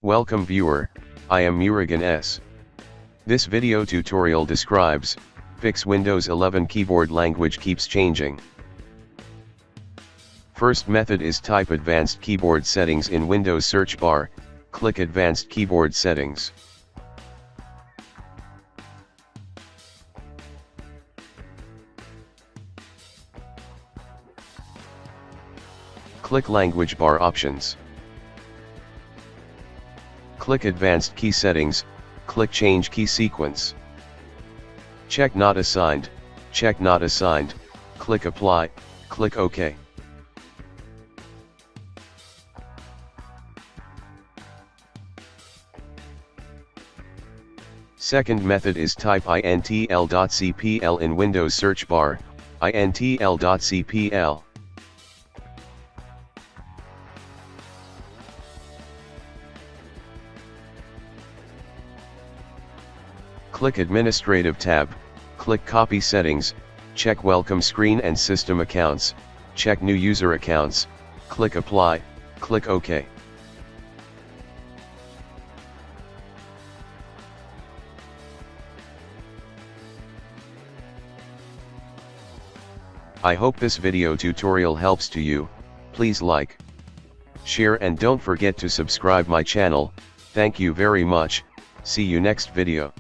Welcome viewer, I am Murugan S. This video tutorial describes, fix Windows 11 keyboard language keeps changing. First method is type advanced keyboard settings in Windows search bar, click advanced keyboard settings. Click language bar options. Click advanced key settings, click change key sequence. Check not assigned, click apply, click OK. Second method is type intl.cpl in Windows search bar, intl.cpl. Click Administrative tab, click Copy Settings, check Welcome Screen and System Accounts, check New User Accounts, click Apply, click OK. I hope this video tutorial helps to you. Please like, share and don't forget to subscribe my channel. Thank you very much. See you next video.